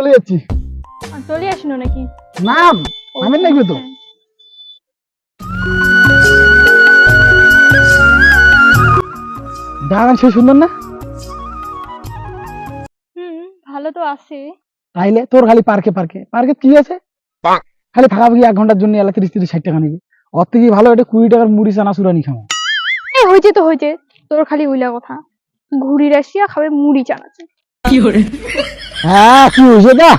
চলে যাচ্ছি। চলে আসলো নাকি? না আমি লাগবে তো। বাগান সে সুন্দর না? ভালো তো আছে। তাইলে তোর খালি পার্কে পার্কে পার্কে কি আছে? খালি ফাঁকাফাঁকি 1 ঘন্টার জন্য এলা 30-60 টাকা নিবি। ওর থেকে ভালো এটা 20 টাকার মুড়ি চানাচুর আনি খাবো। এই হয়েছে তো হয়েছে, তোর খালি উইলা কথা। ঘুরি রাশিয়া খাবে মুড়ি চানাচুর। হ্যাঁ কি হয়েছে না?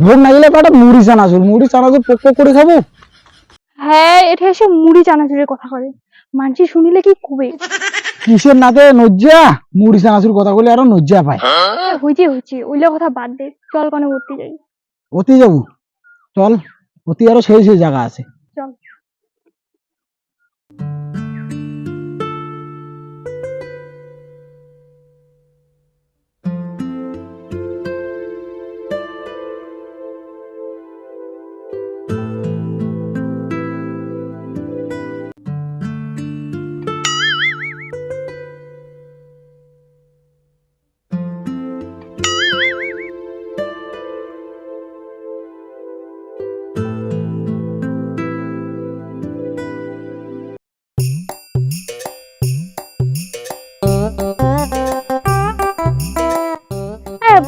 ভোগ না গেলে পাটা মুড়ি চানাচুর পক্ক করে খাবো। হ্যাঁ, এটা এসে মুড়ি চানাচুরের কথা করে, মানছি শুনিলে কি কবে? কিসের নাতে নজ্জা মুড়ি চানাচুর কথা বলে আরো নজ্জা পায়। হয়েছে হয়েছে, ওইলা কথা বাদ দে, চল কোনে ঘুরতে যাই। অতি যাবো, চল। অতি আরো সেই সেই জায়গা আছে, চল।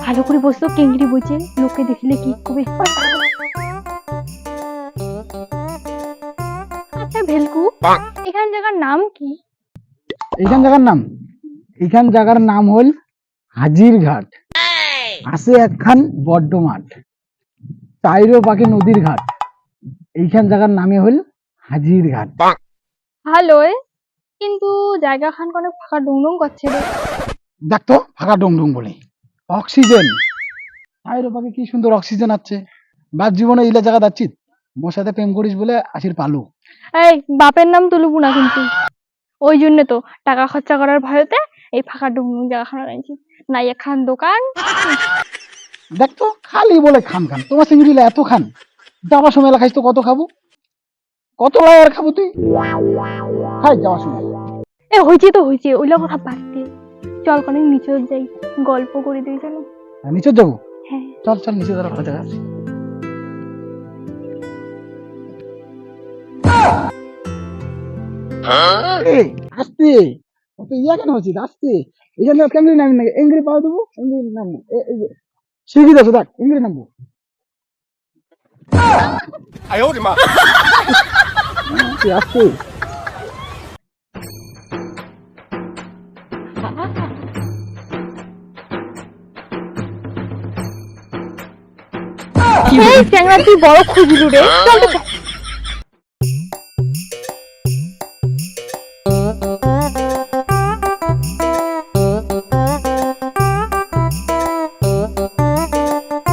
ভালো করে বসতো, কেঙ্গড়ি বইছে, লোকে দেখলে কি কবে? আচ্ছা ভেলকু, এখান জায়গার নাম কি? এইখান জায়গার নাম হল হাজিরঘাট। আছে একখান বড্ড মাঠ, চাইরো পাকে নদীর ঘাট। এইখান জায়গার নামে হল হাজিরঘাট। ভালো, কিন্তু জায়গা খান অনেক ফাঁকা ডুং করছে রে। দেখ তো ফাঁকা ডুং বলে অক্সিজেন, চাইরো পাকে কি সুন্দর অক্সিজেন আছে। বাদ জীবনে ইলা জায়গা যাচ্ছি, মোর সাথে প্রেম করিস বলে আসির পালু। এই বাপের নাম তুলবো না কিন্তু। ওই জন্য তো টাকা খরচা করার ভয়তে এই ফাঁকা ডুং জায়গাখানা আনছি, না এখান দোকান। দেখ তো খালি বলে খান খান, তোমার চিংড়িলা এত খান, যাওয়ার সময় খাইস তো কত খাবো, কত লাগার খাবো তুই, খাই যাওয়ার সময়। এ হয়েছে তো হয়েছে, ওইলা কথা বাদ দে, চল কোনে নিচে যাই, গল্প করে দিই চলো। নিচে যাবো? হ্যাঁ চল চল, নিচে যাওয়ার ভালো জায়গা আছে। আসতে অত ইয়া কেন হচ্ছিস? আসতে এখানে ক্যাঙ্গি নামি নাকি এঙ্গি পাওয়া দেবো, এঙ্গি নামবো। শিখি যাচ্ছ দেখ, এঙ্গি নামবো। আসতে এই চ্যাংড়া তুই বড় খুঁজলু রে, চল তো।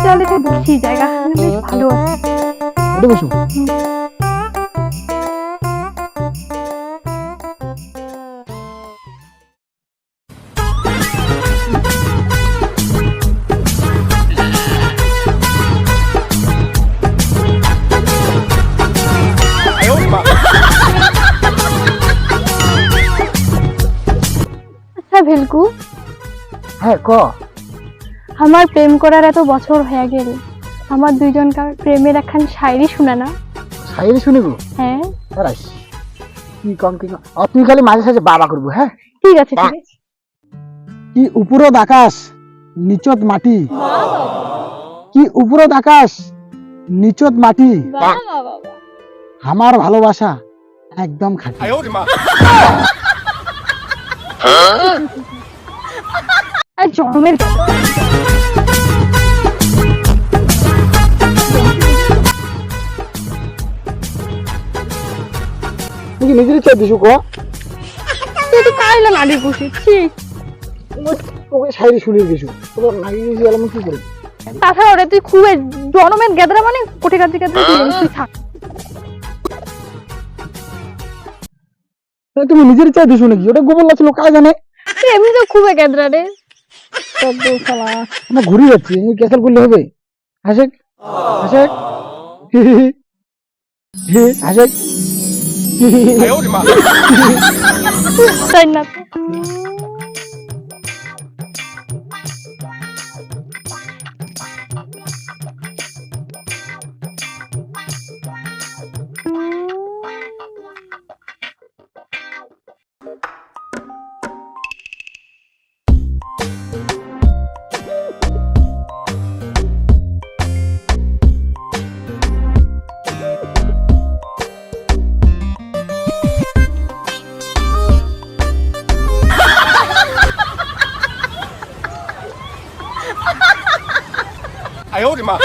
চল এটা বসি, জায়গা বেশ ভালো আছে। এটা বসো। আচ্ছা ভেলকু, হ্যাঁ ক। আমার প্রেম করার এত বছর হয়ে গেল, আমার দুইজনকার প্রেমের একখান শায়রি শোনা না? শায়রি শুনিব? হ্যাঁ। কি কম কি কম, তুই খালি মাঝে সাঝে বাবা করবো। হ্যাঁ ঠিক আছে ঠিক আছে। কি উপরত আকাশ নিচত মাটি, কি উপরত আকাশ নিচত মাটি, আমার ভালোবাসা একদম খাঁটি। জন্মের তুই কি নিজের ইচ্ছা দিছু ক? তুই তো কাইলা নাড়ি বসেছি। তোকে শায়রি শুনিয়ে দিছু, তোর নাকি গেছি এলাম কি করে? তাছাড়া ওরে তুই খুবই জনমের গেদরা, মানে কোটি কাজ তুই থাক। তুমি নিজের ইচ্ছা দিছু নাকি? ওটা গোবর লাগছিল কাজ জানে। এমনি তো খুবই গেদরা রে। আমরা ঘুরে যাচ্ছি, ক্যান্সেল করলে হবে? হাসেক হাসেক হাসেক তাই না? 哎呦我的妈！